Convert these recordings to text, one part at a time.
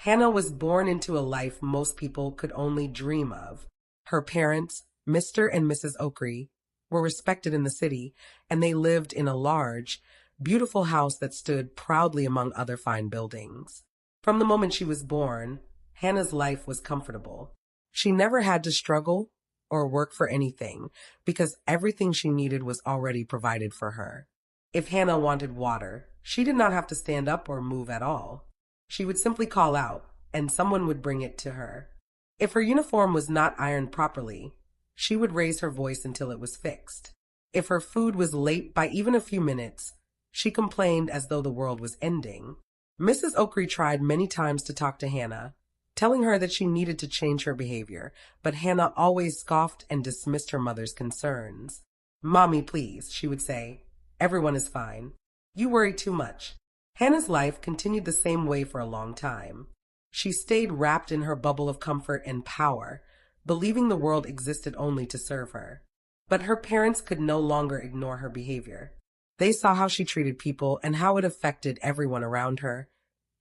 Hannah was born into a life most people could only dream of. Her parents, Mr. and Mrs. Oakrey, were respected in the city, and they lived in a large, beautiful house that stood proudly among other fine buildings. From the moment she was born, Hannah's life was comfortable. She never had to struggle or work for anything because everything she needed was already provided for her. If Hannah wanted water, she did not have to stand up or move at all. She would simply call out, and someone would bring it to her. If her uniform was not ironed properly, she would raise her voice until it was fixed. If her food was late by even a few minutes, she complained as though the world was ending. Mrs. Oakrey tried many times to talk to Hannah, telling her that she needed to change her behavior, but Hannah always scoffed and dismissed her mother's concerns. "Mommy, please," she would say. "Everyone is fine. You worry too much." Hannah's life continued the same way for a long time. She stayed wrapped in her bubble of comfort and power, believing the world existed only to serve her. But her parents could no longer ignore her behavior. They saw how she treated people and how it affected everyone around her,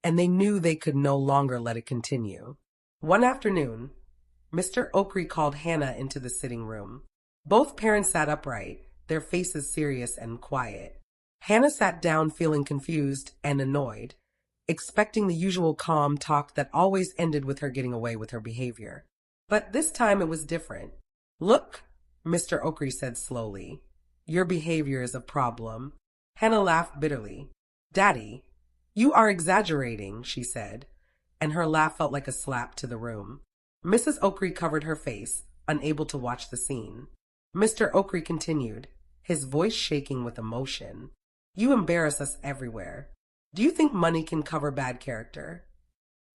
and they knew they could no longer let it continue. One afternoon, Mr. Oakrey called Hannah into the sitting room. Both parents sat upright, their faces serious and quiet. Hannah sat down feeling confused and annoyed, expecting the usual calm talk that always ended with her getting away with her behavior. But this time it was different. "Look," Mr. Oakrey said slowly, "your behavior is a problem." Hannah laughed bitterly. "Daddy, you are exaggerating," she said, and her laugh felt like a slap to the room. Mrs. Oakrey covered her face, unable to watch the scene. Mr. Oakrey continued, his voice shaking with emotion. "You embarrass us everywhere. Do you think money can cover bad character?"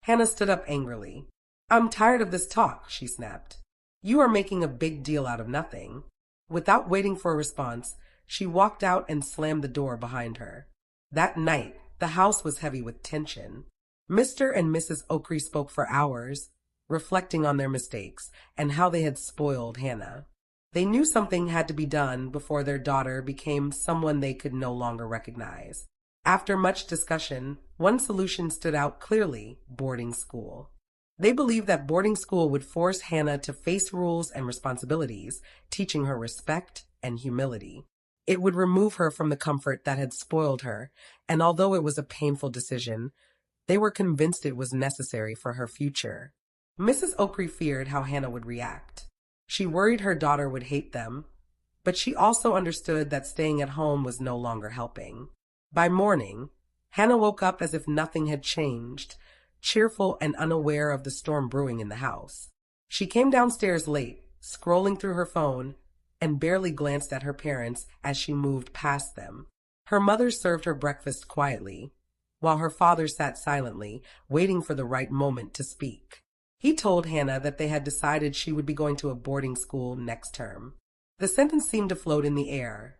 Hannah stood up angrily. "I'm tired of this talk," she snapped. "You are making a big deal out of nothing." Without waiting for a response, she walked out and slammed the door behind her. That night, the house was heavy with tension. Mr. and Mrs. Oakrey spoke for hours, reflecting on their mistakes and how they had spoiled Hannah. They knew something had to be done before their daughter became someone they could no longer recognize. After much discussion, one solution stood out clearly: boarding school. They believed that boarding school would force Hannah to face rules and responsibilities, teaching her respect and humility. It would remove her from the comfort that had spoiled her, and although it was a painful decision, they were convinced it was necessary for her future. Mrs. Oakrey feared how Hannah would react. She worried her daughter would hate them, but she also understood that staying at home was no longer helping. By morning, Hannah woke up as if nothing had changed, cheerful and unaware of the storm brewing in the house. She came downstairs late, scrolling through her phone, and barely glanced at her parents as she moved past them. Her mother served her breakfast quietly, while her father sat silently, waiting for the right moment to speak. He told Hannah that they had decided she would be going to a boarding school next term. The sentence seemed to float in the air,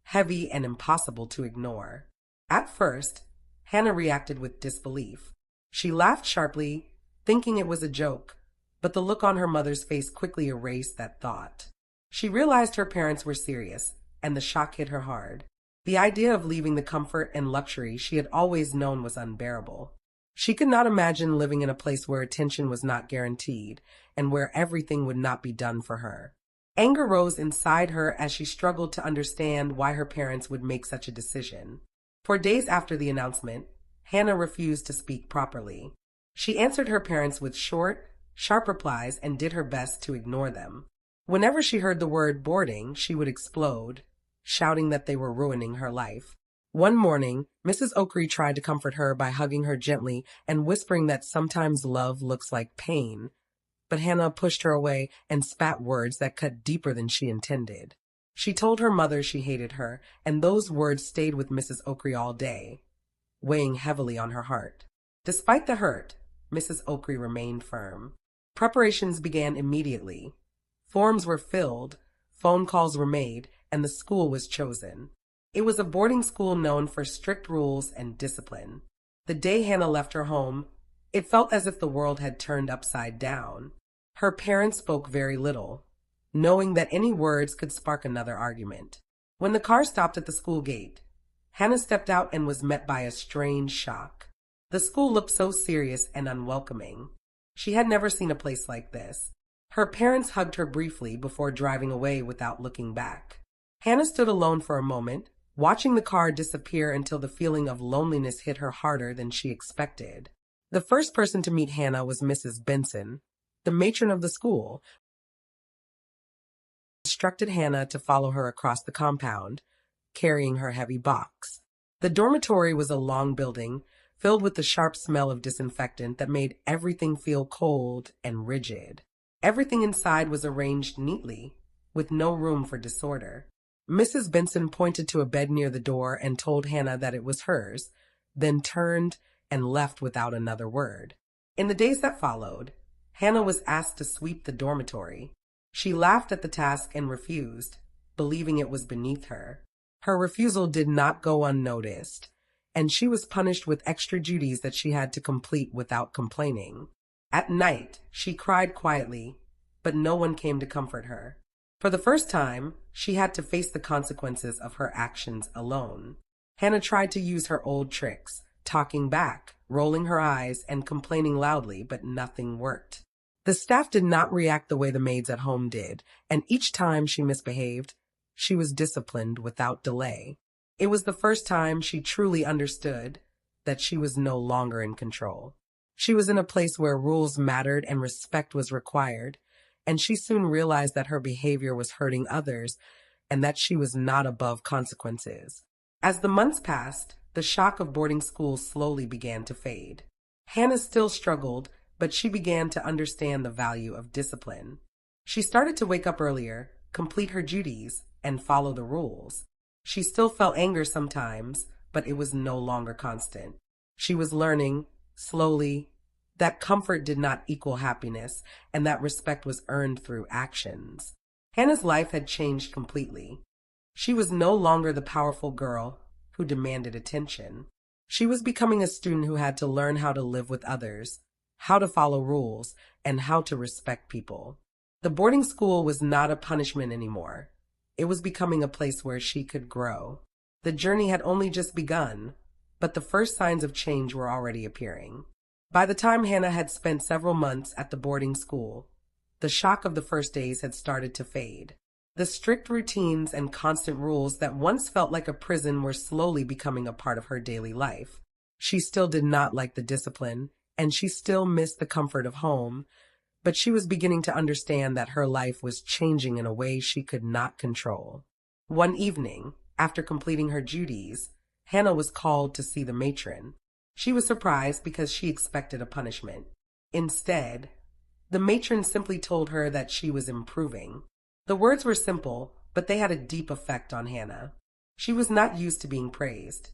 heavy and impossible to ignore. At first, Hannah reacted with disbelief. She laughed sharply, thinking it was a joke, but the look on her mother's face quickly erased that thought. She realized her parents were serious, and the shock hit her hard. The idea of leaving the comfort and luxury she had always known was unbearable. She could not imagine living in a place where attention was not guaranteed and where everything would not be done for her. Anger rose inside her as she struggled to understand why her parents would make such a decision. For days after the announcement, Hannah refused to speak properly. She answered her parents with short, sharp replies and did her best to ignore them. Whenever she heard the word boarding, she would explode, shouting that they were ruining her life. One morning, Mrs. Oakrey tried to comfort her by hugging her gently and whispering that sometimes love looks like pain, but Hannah pushed her away and spat words that cut deeper than she intended. She told her mother she hated her, and those words stayed with Mrs. Oakrey all day, weighing heavily on her heart. Despite the hurt, Mrs. Oakrey remained firm. Preparations began immediately. Forms were filled, phone calls were made, and the school was chosen. It was a boarding school known for strict rules and discipline. The day Hannah left her home, it felt as if the world had turned upside down. Her parents spoke very little, knowing that any words could spark another argument. When the car stopped at the school gate, Hannah stepped out and was met by a strange shock. The school looked so serious and unwelcoming. She had never seen a place like this. Her parents hugged her briefly before driving away without looking back. Hannah stood alone for a moment, watching the car disappear until the feeling of loneliness hit her harder than she expected. The first person to meet Hannah was Mrs. Benson, the matron of the school, instructed Hannah to follow her across the compound, carrying her heavy box. The dormitory was a long building, filled with the sharp smell of disinfectant that made everything feel cold and rigid. Everything inside was arranged neatly, with no room for disorder. Mrs. Benson pointed to a bed near the door and told Hannah that it was hers, then turned and left without another word. In the days that followed, Hannah was asked to sweep the dormitory. She laughed at the task and refused, believing it was beneath her. Her refusal did not go unnoticed, and she was punished with extra duties that she had to complete without complaining. At night, she cried quietly, but no one came to comfort her. For the first time, she had to face the consequences of her actions alone. Hannah tried to use her old tricks, talking back, rolling her eyes, and complaining loudly, but nothing worked. The staff did not react the way the maids at home did, and each time she misbehaved, she was disciplined without delay. It was the first time she truly understood that she was no longer in control. She was in a place where rules mattered and respect was required, and she soon realized that her behavior was hurting others and that she was not above consequences. As the months passed, the shock of boarding school slowly began to fade. Hannah still struggled, but she began to understand the value of discipline. She started to wake up earlier, complete her duties, and follow the rules. She still felt anger sometimes, but it was no longer constant. She was learning, slowly, that comfort did not equal happiness, and that respect was earned through actions. Hannah's life had changed completely. She was no longer the powerful girl who demanded attention. She was becoming a student who had to learn how to live with others, how to follow rules, and how to respect people. The boarding school was not a punishment anymore. It was becoming a place where she could grow. The journey had only just begun, but the first signs of change were already appearing. By the time Hannah had spent several months at the boarding school, the shock of the first days had started to fade. The strict routines and constant rules that once felt like a prison were slowly becoming a part of her daily life. She still did not like the discipline, and she still missed the comfort of home, but she was beginning to understand that her life was changing in a way she could not control. One evening, after completing her duties, Hannah was called to see the matron. She was surprised because she expected a punishment. Instead, the matron simply told her that she was improving. The words were simple, but they had a deep effect on Hannah. She was not used to being praised.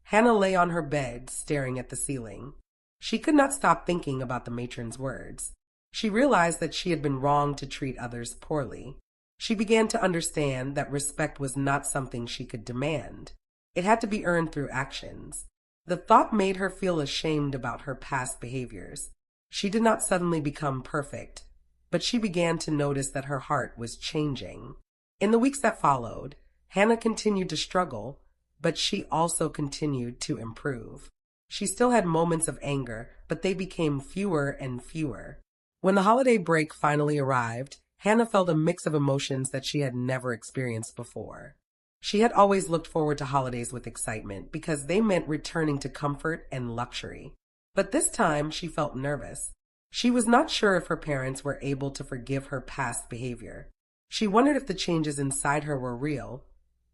Hannah lay on her bed, staring at the ceiling. She could not stop thinking about the matron's words. She realized that she had been wrong to treat others poorly. She began to understand that respect was not something she could demand. It had to be earned through actions. The thought made her feel ashamed about her past behaviors. She did not suddenly become perfect, but she began to notice that her heart was changing. In the weeks that followed, Hannah continued to struggle, but she also continued to improve. She still had moments of anger, but they became fewer and fewer. When the holiday break finally arrived, Hannah felt a mix of emotions that she had never experienced before. She had always looked forward to holidays with excitement because they meant returning to comfort and luxury. But this time she felt nervous. She was not sure if her parents were able to forgive her past behavior. She wondered if the changes inside her were real,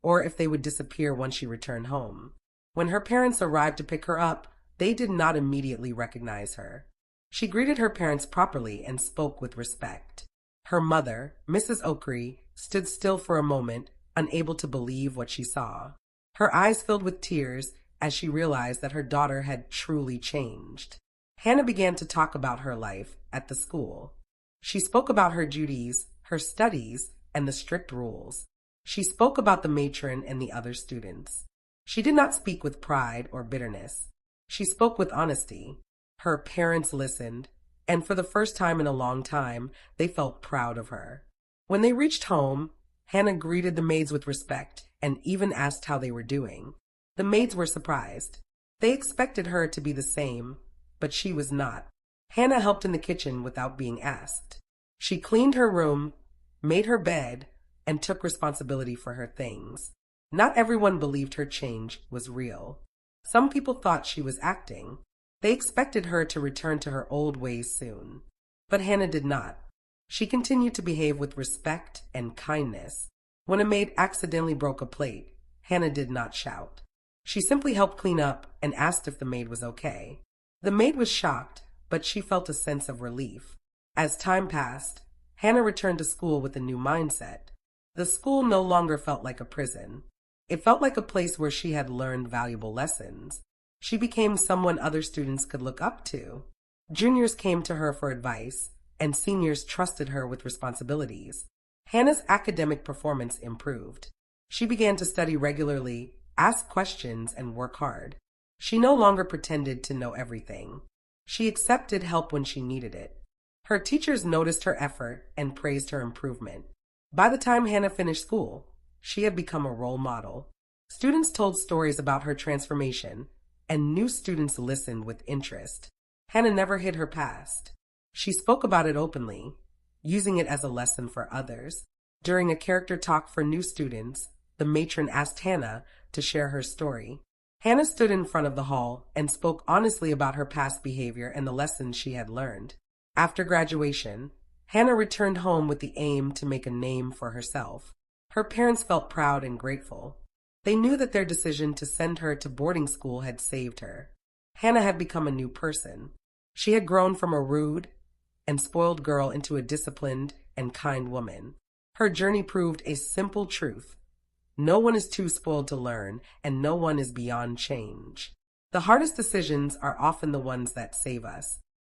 or if they would disappear once she returned home. When her parents arrived to pick her up, they did not immediately recognize her. She greeted her parents properly and spoke with respect. Her mother, Mrs. Oakrey, stood still for a moment, unable to believe what she saw. Her eyes filled with tears as she realized that her daughter had truly changed. Hannah began to talk about her life at the school. She spoke about her duties, her studies, and the strict rules. She spoke about the matron and the other students. She did not speak with pride or bitterness. She spoke with honesty. Her parents listened, and for the first time in a long time, they felt proud of her. When they reached home, Hannah greeted the maids with respect and even asked how they were doing. The maids were surprised. They expected her to be the same, but she was not. Hannah helped in the kitchen without being asked. She cleaned her room, made her bed, and took responsibility for her things. Not everyone believed her change was real. Some people thought she was acting. They expected her to return to her old ways soon. But Hannah did not. She continued to behave with respect and kindness. When a maid accidentally broke a plate, Hannah did not shout. She simply helped clean up and asked if the maid was okay. The maid was shocked, but she felt a sense of relief. As time passed, Hannah returned to school with a new mindset. The school no longer felt like a prison. It felt like a place where she had learned valuable lessons. She became someone other students could look up to. Juniors came to her for advice, and seniors trusted her with responsibilities. Hannah's academic performance improved. She began to study regularly, ask questions, and work hard. She no longer pretended to know everything. She accepted help when she needed it. Her teachers noticed her effort and praised her improvement. By the time Hannah finished school, she had become a role model. Students told stories about her transformation, and new students listened with interest. Hannah never hid her past. She spoke about it openly, using it as a lesson for others. During a character talk for new students, the matron asked Hannah to share her story. Hannah stood in front of the hall and spoke honestly about her past behavior and the lessons she had learned. After graduation, Hannah returned home with the aim to make a name for herself. Her parents felt proud and grateful. They knew that their decision to send her to boarding school had saved her. Hannah had become a new person. She had grown from a rude and spoiled girl into a disciplined and kind woman. Her journey proved a simple truth. No one is too spoiled to learn, and no one is beyond change. The hardest decisions are often the ones that save us.